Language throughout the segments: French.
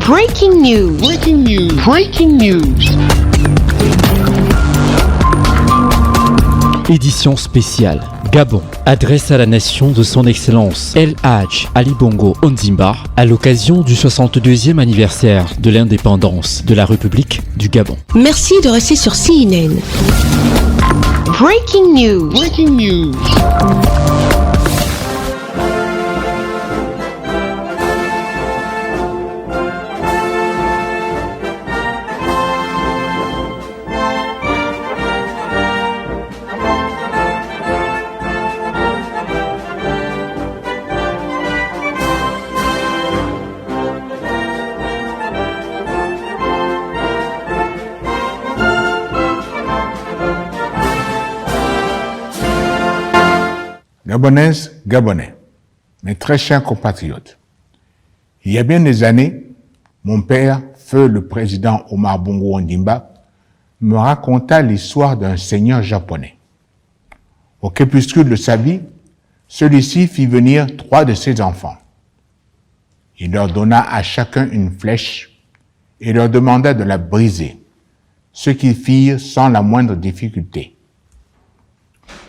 Breaking news. Breaking news. Breaking news. Édition spéciale. Gabon adresse à la nation de son excellence El Hadj Ali Bongo Ondimba à l'occasion du 62e anniversaire de l'indépendance de la République du Gabon. Merci de rester sur CNN. Breaking news. Breaking news. Gabonaises, Gabonais, mes très chers compatriotes, il y a bien des années, mon père, feu le président Omar Bongo Ondimba, me raconta l'histoire d'un seigneur japonais. Au crépuscule de sa vie, celui-ci fit venir 3 de ses enfants. Il leur donna à chacun une flèche et leur demanda de la briser, ce qu'ils firent sans la moindre difficulté.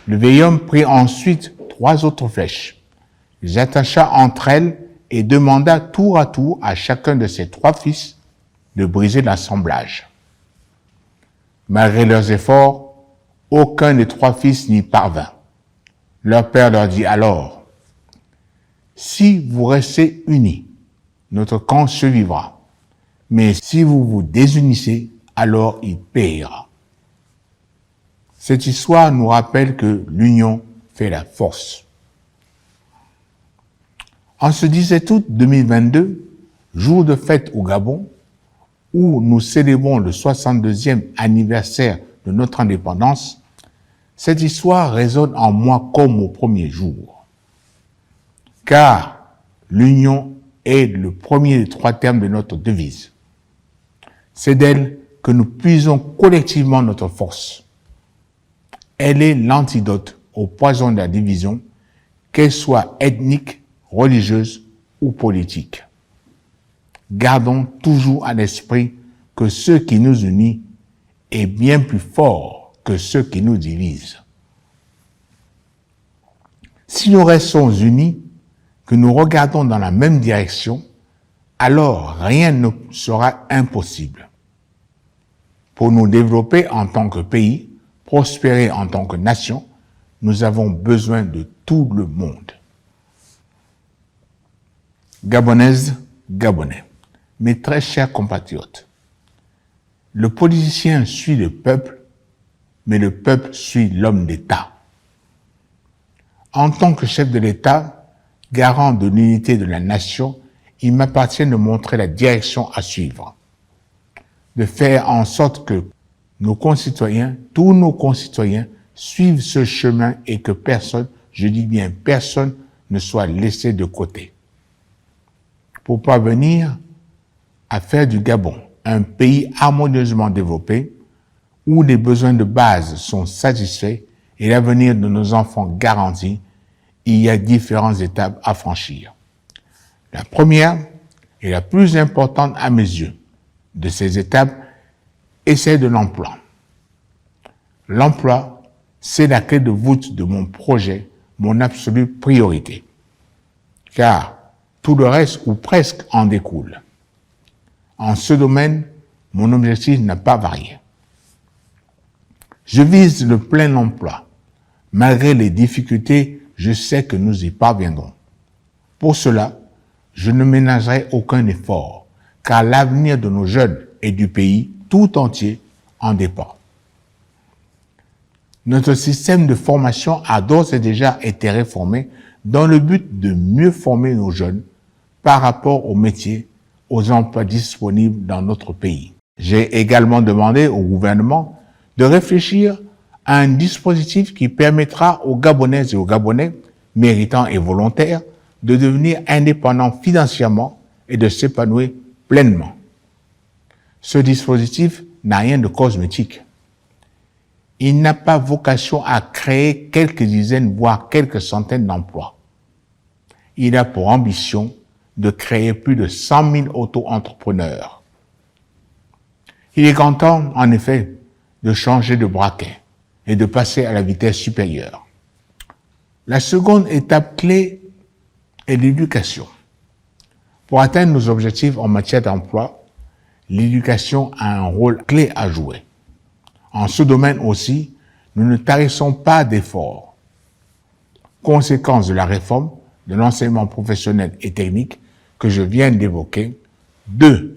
Le vieil homme prit ensuite 3 autres flèches, les attacha entre elles et demanda tour à tour à chacun de ses 3 fils de briser l'assemblage. Malgré leurs efforts, aucun des 3 fils n'y parvint. Leur père leur dit alors, « Si vous restez unis, notre camp survivra, mais si vous vous désunissez, alors il périra. » Cette histoire nous rappelle que l'union fait la force. En ce 17 août 2022, jour de fête au Gabon, où nous célébrons le 62e anniversaire de notre indépendance, cette histoire résonne en moi comme au premier jour. Car l'union est le premier des 3 termes de notre devise. C'est d'elle que nous puisons collectivement notre force. Elle est l'antidote au poison de la division, qu'elle soit ethnique, religieuse ou politique. Gardons toujours à l'esprit que ce qui nous unit est bien plus fort que ce qui nous divise. Si nous restons unis, que nous regardons dans la même direction, alors rien ne sera impossible. Pour nous développer en tant que pays, prospérer en tant que nation, nous avons besoin de tout le monde. Gabonaises, Gabonais, mes très chers compatriotes, le politicien suit le peuple, mais le peuple suit l'homme d'État. En tant que chef de l'État, garant de l'unité de la nation, il m'appartient de montrer la direction à suivre, de faire en sorte que nos concitoyens, tous nos concitoyens, suivent ce chemin et que personne, je dis bien personne, ne soit laissé de côté. Pour parvenir à faire du Gabon un pays harmonieusement développé, où les besoins de base sont satisfaits et l'avenir de nos enfants garanti, il y a différentes étapes à franchir. La première et la plus importante à mes yeux de ces étapes est celle de l'emploi. L'emploi, c'est la clé de voûte de mon projet, mon absolue priorité. Car tout le reste ou presque en découle. En ce domaine, mon objectif n'a pas varié. Je vise le plein emploi. Malgré les difficultés, je sais que nous y parviendrons. Pour cela, je ne ménagerai aucun effort, car l'avenir de nos jeunes et du pays tout entier en dépend. Notre système de formation a d'ores et déjà été réformé dans le but de mieux former nos jeunes par rapport aux métiers, aux emplois disponibles dans notre pays. J'ai également demandé au gouvernement de réfléchir à un dispositif qui permettra aux Gabonaises et aux Gabonais, méritants et volontaires, de devenir indépendants financièrement et de s'épanouir pleinement. Ce dispositif n'a rien de cosmétique. Il n'a pas vocation à créer quelques dizaines, voire quelques centaines d'emplois. il a pour ambition de créer plus de 100 000 auto-entrepreneurs. Il est grand temps, en effet, de changer de braquet et de passer à la vitesse supérieure. La seconde étape clé est l'éducation. Pour atteindre nos objectifs en matière d'emploi, l'éducation a un rôle clé à jouer. En ce domaine aussi, nous ne tarissons pas d'efforts. Conséquence de la réforme de l'enseignement professionnel et technique que je viens d'évoquer, 2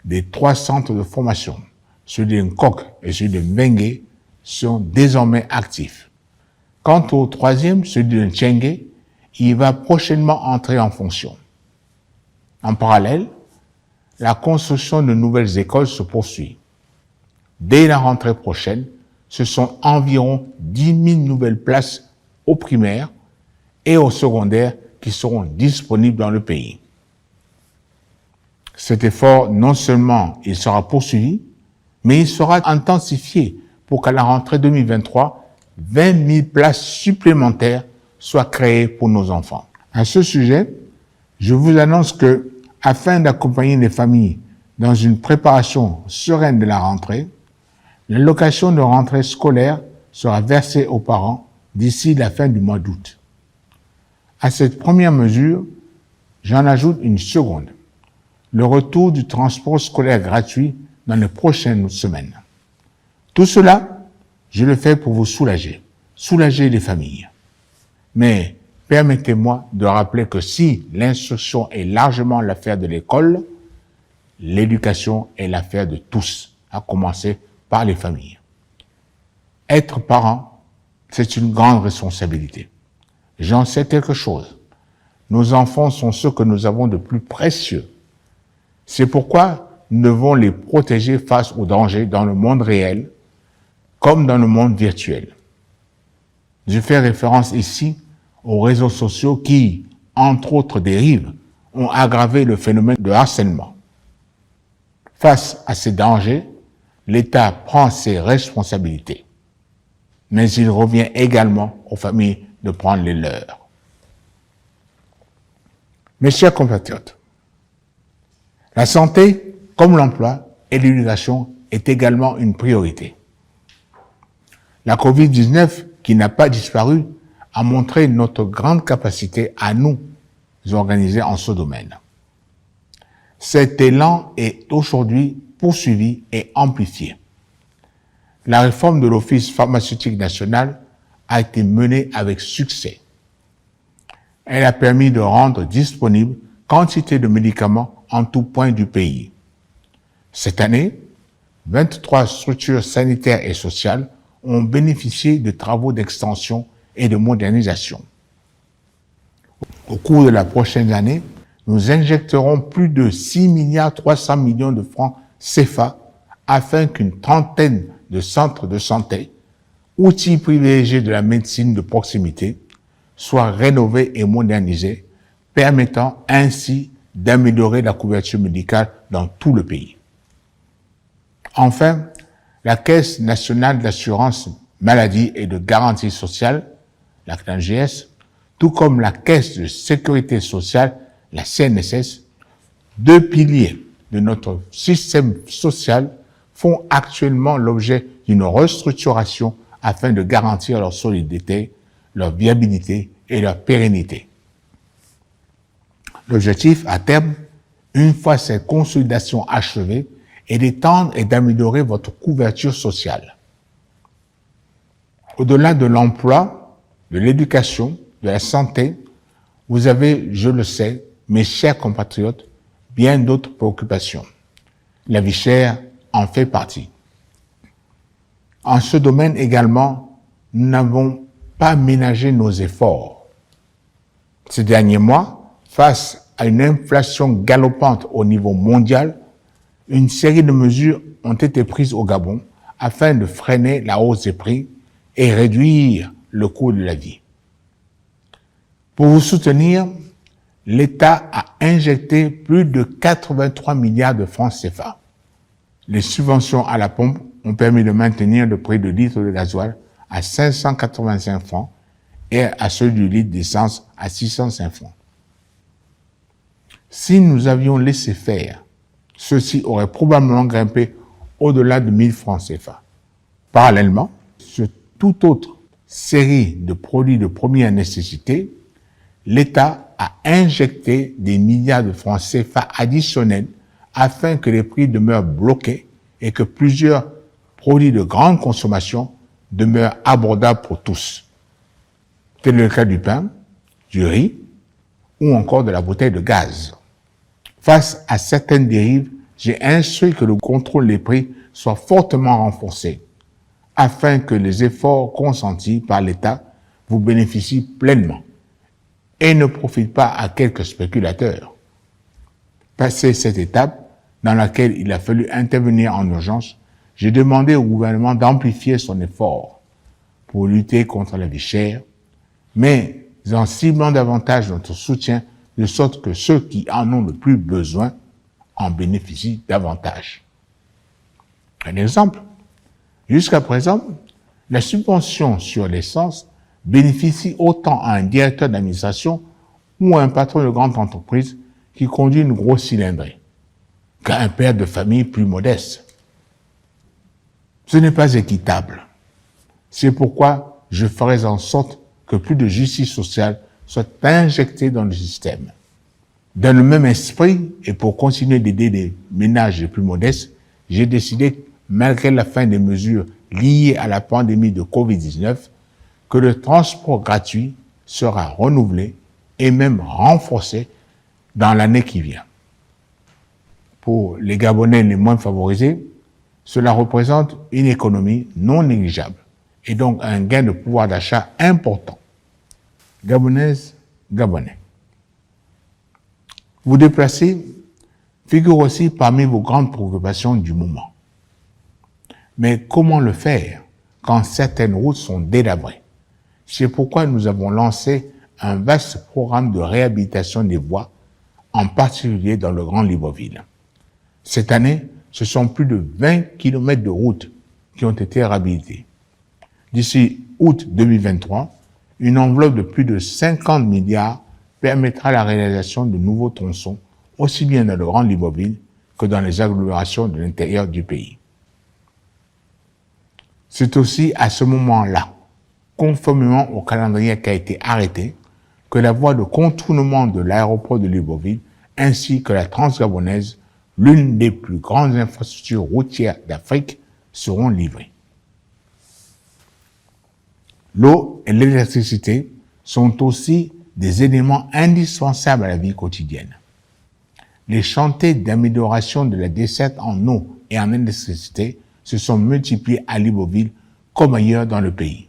des 3 centres de formation, celui de Nkok et celui de Mbengue, sont désormais actifs. Quant au troisième, celui de Ntchengue, il va prochainement entrer en fonction. En parallèle, la construction de nouvelles écoles se poursuit. Dès la rentrée prochaine, ce sont environ 10 000 nouvelles places au primaire et au secondaire qui seront disponibles dans le pays. Cet effort, non seulement il sera poursuivi, mais il sera intensifié pour qu'à la rentrée 2023, 20 000 places supplémentaires soient créées pour nos enfants. À ce sujet, je vous annonce que, afin d'accompagner les familles dans une préparation sereine de la rentrée, l'allocation de rentrée scolaire sera versée aux parents d'ici la fin du mois d'août. À cette première mesure, j'en ajoute une seconde, le retour du transport scolaire gratuit dans les prochaines semaines. Tout cela, je le fais pour vous soulager les familles. Mais permettez-moi de rappeler que si l'instruction est largement l'affaire de l'école, l'éducation est l'affaire de tous, à commencer par les familles. Être parent, c'est une grande responsabilité. J'en sais quelque chose. Nos enfants sont ceux que nous avons de plus précieux. C'est pourquoi nous devons les protéger face aux dangers dans le monde réel, comme dans le monde virtuel. Je fais référence ici aux réseaux sociaux qui, entre autres dérives, ont aggravé le phénomène de harcèlement. Face à ces dangers, l'État prend ses responsabilités. Mais il revient également aux familles de prendre les leurs. Mes chers compatriotes, la santé, comme l'emploi et l'éducation, est également une priorité. La COVID-19, qui n'a pas disparu, a montré notre grande capacité à nous organiser en ce domaine. Cet élan est aujourd'hui poursuivi et amplifié. La réforme de l'Office pharmaceutique national a été menée avec succès. Elle a permis de rendre disponible quantité de médicaments en tout point du pays. Cette année, 23 structures sanitaires et sociales ont bénéficié de travaux d'extension et de modernisation. Au cours de la prochaine année, nous injecterons plus de 6,3 milliards de francs CFA afin qu'une trentaine de centres de santé, outils privilégiés de la médecine de proximité, soient rénovés et modernisés, permettant ainsi d'améliorer la couverture médicale dans tout le pays. Enfin, la Caisse nationale d'assurance maladie et de garantie sociale, la CNAGS, tout comme la Caisse de sécurité sociale, la CNSS, 2 piliers de notre système social, font actuellement l'objet d'une restructuration afin de garantir leur solidité, leur viabilité et leur pérennité. L'objectif, à terme, une fois cette consolidation achevée, est d'étendre et d'améliorer votre couverture sociale. Au-delà de l'emploi, de l'éducation, de la santé, vous avez, je le sais, mes chers compatriotes, bien d'autres préoccupations. La vie chère en fait partie. En ce domaine également, nous n'avons pas ménagé nos efforts. Ces derniers mois, face à une inflation galopante au niveau mondial, une série de mesures ont été prises au Gabon afin de freiner la hausse des prix et réduire le coût de la vie. Pour vous soutenir, l'État a injecté plus de 83 milliards de francs CFA. Les subventions à la pompe ont permis de maintenir le prix de litre de gasoil à 585 francs et à celui du litre d'essence à 605 francs. Si nous avions laissé faire, ceux-ci auraient probablement grimpé au-delà de 1000 francs CFA. Parallèlement, sur toute autre série de produits de première nécessité, l'État a injecté des milliards de francs CFA additionnels afin que les prix demeurent bloqués et que plusieurs produits de grande consommation demeurent abordables pour tous. Tel est le cas du pain, du riz ou encore de la bouteille de gaz. Face à certaines dérives, j'ai instruit que le contrôle des prix soit fortement renforcé afin que les efforts consentis par l'État vous bénéficient pleinement et ne profitent pas à quelques spéculateurs. Passé cette étape, dans laquelle il a fallu intervenir en urgence, j'ai demandé au gouvernement d'amplifier son effort pour lutter contre la vie chère, mais en ciblant davantage notre soutien de sorte que ceux qui en ont le plus besoin en bénéficient davantage. Un exemple, jusqu'à présent, la subvention sur l'essence bénéficie autant à un directeur d'administration ou à un patron de grande entreprise qui conduit une grosse cylindrée qu'à un père de famille plus modeste. Ce n'est pas équitable. C'est pourquoi je ferai en sorte que plus de justice sociale soit injectée dans le système. Dans le même esprit, et pour continuer d'aider les ménages les plus modestes, j'ai décidé, malgré la fin des mesures liées à la pandémie de Covid-19, que le transport gratuit sera renouvelé et même renforcé dans l'année qui vient. Pour les Gabonais les moins favorisés, cela représente une économie non négligeable et donc un gain de pouvoir d'achat important. Gabonaises, Gabonais. Vous déplacer figure aussi parmi vos grandes préoccupations du moment. Mais comment le faire quand certaines routes sont délabrées? C'est pourquoi nous avons lancé un vaste programme de réhabilitation des voies, en particulier dans le Grand Libreville. Cette année, ce sont plus de 20 km de routes qui ont été réhabilitées. D'ici août 2023, une enveloppe de plus de 50 milliards permettra la réalisation de nouveaux tronçons, aussi bien dans le Grand Libreville que dans les agglomérations de l'intérieur du pays. C'est aussi à ce moment-là, conformément au calendrier qui a été arrêté, que la voie de contournement de l'aéroport de Libreville ainsi que la Transgabonaise, l'une des plus grandes infrastructures routières d'Afrique, seront livrées. L'eau et l'électricité sont aussi des éléments indispensables à la vie quotidienne. Les chantiers d'amélioration de la desserte en eau et en électricité se sont multipliés à Libreville comme ailleurs dans le pays.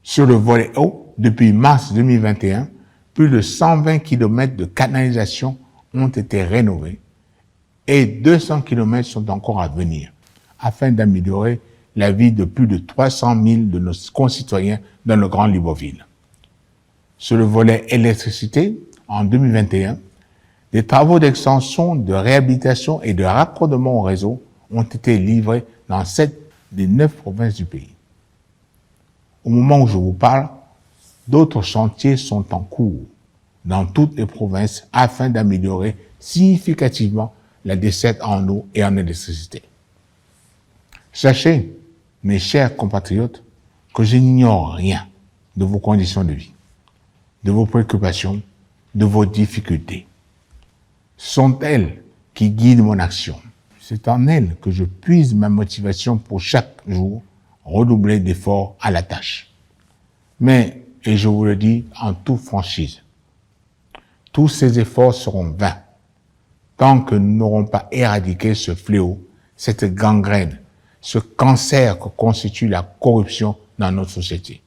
Sur le volet eau, depuis mars 2021, plus de 120 km de canalisation ont été rénovés et 200 km sont encore à venir, afin d'améliorer la vie de plus de 300 000 de nos concitoyens dans le Grand Libreville. Sur le volet électricité, en 2021, des travaux d'extension, de réhabilitation et de raccordement au réseau ont été livrés dans 7 des 9 provinces du pays. Au moment où je vous parle, d'autres chantiers sont en cours dans toutes les provinces afin d'améliorer significativement la desserte en eau et en électricité. Sachez, mes chers compatriotes, que je n'ignore rien de vos conditions de vie, de vos préoccupations, de vos difficultés. Ce sont elles qui guident mon action. C'est en elles que je puise ma motivation pour chaque jour redoubler d'efforts à la tâche. Mais, et je vous le dis en toute franchise, tous ces efforts seront vains tant que nous n'aurons pas éradiqué ce fléau, cette gangrène, ce cancer que constitue la corruption dans notre société.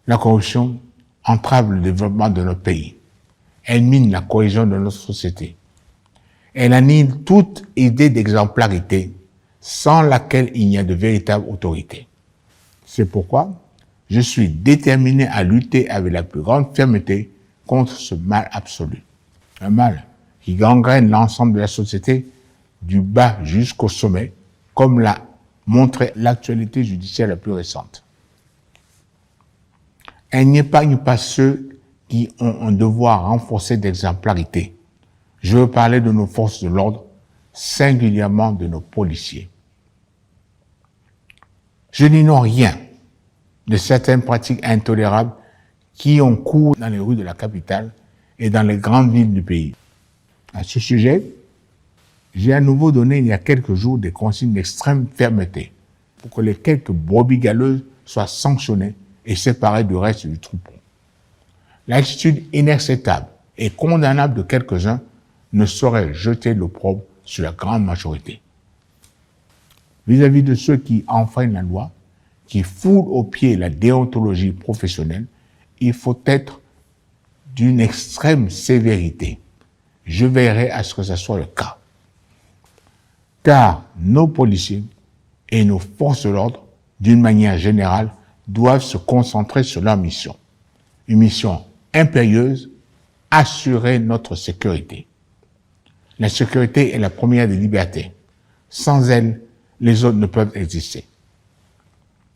La corruption entrave le développement de notre pays. Elle mine la cohésion de notre société. Elle annule toute idée d'exemplarité sans laquelle il n'y a de véritable autorité. C'est pourquoi je suis déterminé à lutter avec la plus grande fermeté contre ce mal absolu. Un mal qui gangrène l'ensemble de la société du bas jusqu'au sommet, comme l'a montré l'actualité judiciaire la plus récente. Elle n'épargne pas ceux qui ont un devoir renforcé d'exemplarité. Je veux parler de nos forces de l'ordre, singulièrement de nos policiers. Je n'ignore rien de certaines pratiques intolérables qui ont cours dans les rues de la capitale et dans les grandes villes du pays. À ce sujet, j'ai à nouveau donné il y a quelques jours des consignes d'extrême fermeté pour que les quelques brebis galeuses soient sanctionnées et séparées du reste du troupeau. L'attitude inacceptable et condamnable de quelques-uns ne saurait jeter l'opprobre sur la grande majorité. Vis-à-vis de ceux qui enfreignent la loi, qui foulent aux pieds la déontologie professionnelle, il faut être d'une extrême sévérité. Je veillerai à ce que ce soit le cas. Car nos policiers et nos forces de l'ordre, d'une manière générale, doivent se concentrer sur leur mission. Une mission impérieuse, assurer notre sécurité. La sécurité est la première des libertés. Sans elle, les autres ne peuvent exister.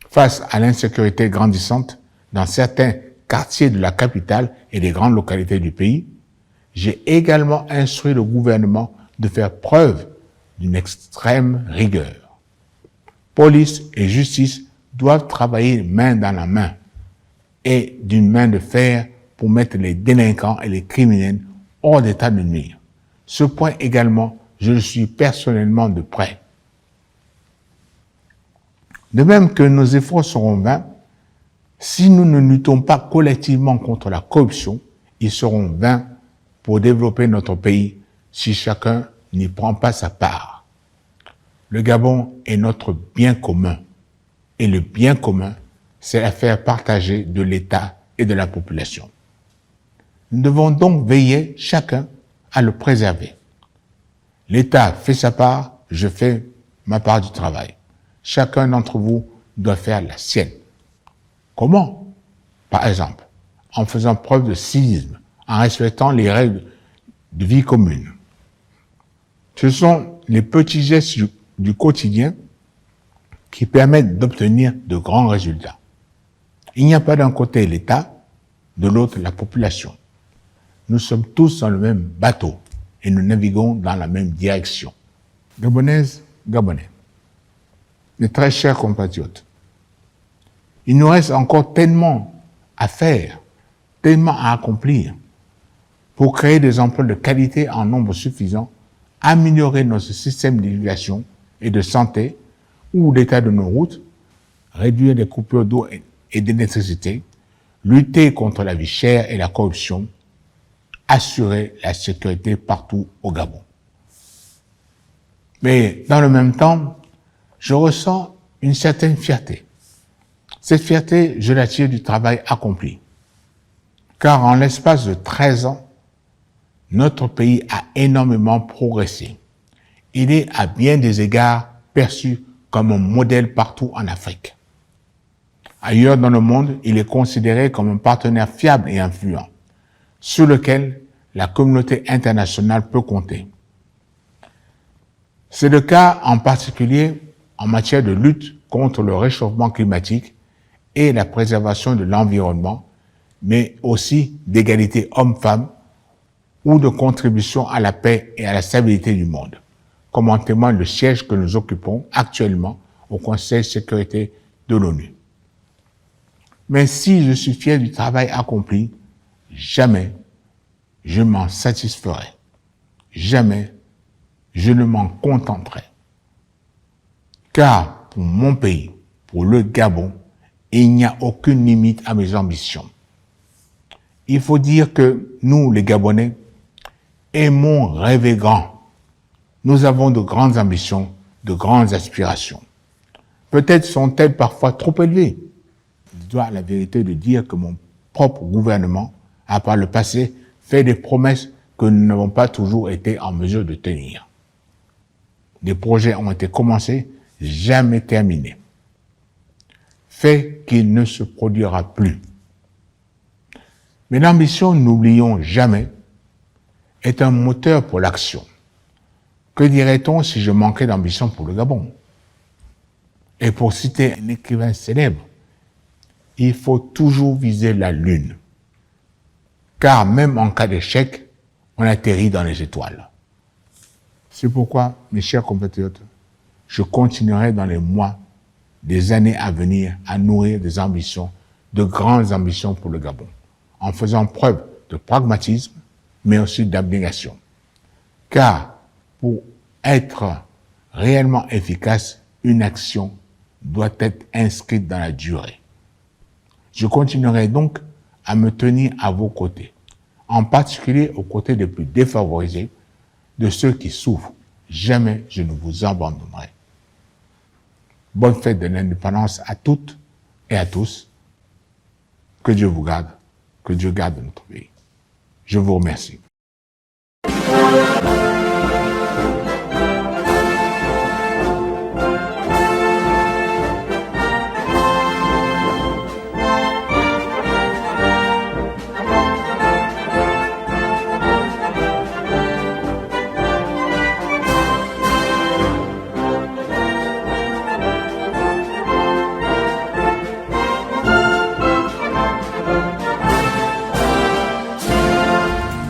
Face à l'insécurité grandissante dans certains quartiers de la capitale et des grandes localités du pays, j'ai également instruit le gouvernement de faire preuve d'une extrême rigueur. Police et justice doivent travailler main dans la main et d'une main de fer pour mettre les délinquants et les criminels hors d'état de nuire. Ce point également, je le suis personnellement de près. De même que nos efforts seront vains, si nous ne luttons pas collectivement contre la corruption, ils seront vains pour développer notre pays si chacun n'y prend pas sa part. Le Gabon est notre bien commun. Et le bien commun, c'est l'affaire partagée de l'État et de la population. Nous devons donc veiller chacun à le préserver. L'État fait sa part, je fais ma part du travail. Chacun d'entre vous doit faire la sienne. Comment? Par exemple, en faisant preuve de civisme, en respectant les règles de vie commune. Ce sont les petits gestes du quotidien qui permettent d'obtenir de grands résultats. Il n'y a pas d'un côté l'État, de l'autre la population. Nous sommes tous dans le même bateau et nous naviguons dans la même direction. Gabonaises, Gabonais, mes très chers compatriotes, il nous reste encore tellement à faire, tellement à accomplir pour créer des emplois de qualité en nombre suffisant, améliorer notre système d'éducation et de santé ou l'état de nos routes, réduire les coupures d'eau et d'électricité, lutter contre la vie chère et la corruption, assurer la sécurité partout au Gabon. Mais dans le même temps, je ressens une certaine fierté. Cette fierté, je la tire du travail accompli. Car en l'espace de 13 ans, notre pays a énormément progressé. Il est à bien des égards perçu comme un modèle partout en Afrique. Ailleurs dans le monde, il est considéré comme un partenaire fiable et influent, sur lequel la communauté internationale peut compter. C'est le cas en particulier en matière de lutte contre le réchauffement climatique et la préservation de l'environnement, mais aussi d'égalité homme-femme ou de contribution à la paix et à la stabilité du monde, comme en témoigne le siège que nous occupons actuellement au Conseil de sécurité de l'ONU. Mais si je suis fier du travail accompli, jamais je m'en satisferai. Jamais je ne m'en contenterai. Car pour mon pays, pour le Gabon, il n'y a aucune limite à mes ambitions. Il faut dire que nous, les Gabonais, aimons rêver grand. Nous avons de grandes ambitions, de grandes aspirations. Peut-être sont-elles parfois trop élevées. Je dois à la vérité de dire que mon propre gouvernement a par le passé fait des promesses que nous n'avons pas toujours été en mesure de tenir. Des projets ont été commencés, jamais terminés. Fait qu'il ne se produira plus. Mais l'ambition, n'oublions jamais, est un moteur pour l'action. Que dirait-on si je manquais d'ambition pour le Gabon? Et pour citer un écrivain célèbre, il faut toujours viser la lune. car même en cas d'échec, on atterrit dans les étoiles. C'est pourquoi, mes chers compatriotes, je continuerai dans les mois, des années à venir à nourrir des ambitions, de grandes ambitions pour le Gabon, en faisant preuve de pragmatisme, mais aussi d'abnégation. Car pour être réellement efficace, une action doit être inscrite dans la durée. Je continuerai donc à me tenir à vos côtés, en particulier aux côtés des plus défavorisés, de ceux qui souffrent. Jamais je ne vous abandonnerai. Bonne fête de l'indépendance à toutes et à tous. Que Dieu vous garde, que Dieu garde notre pays. Je vous remercie.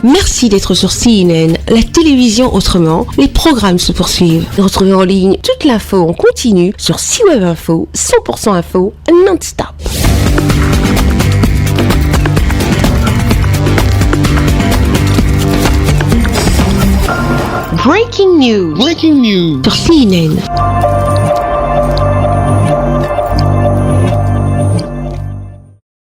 Merci d'être sur CNN, la télévision autrement. Les programmes se poursuivent. Retrouvez en ligne toute l'info en continu sur C-Web Info, 100% info, non-stop. Breaking news. Breaking news. Sur CNN.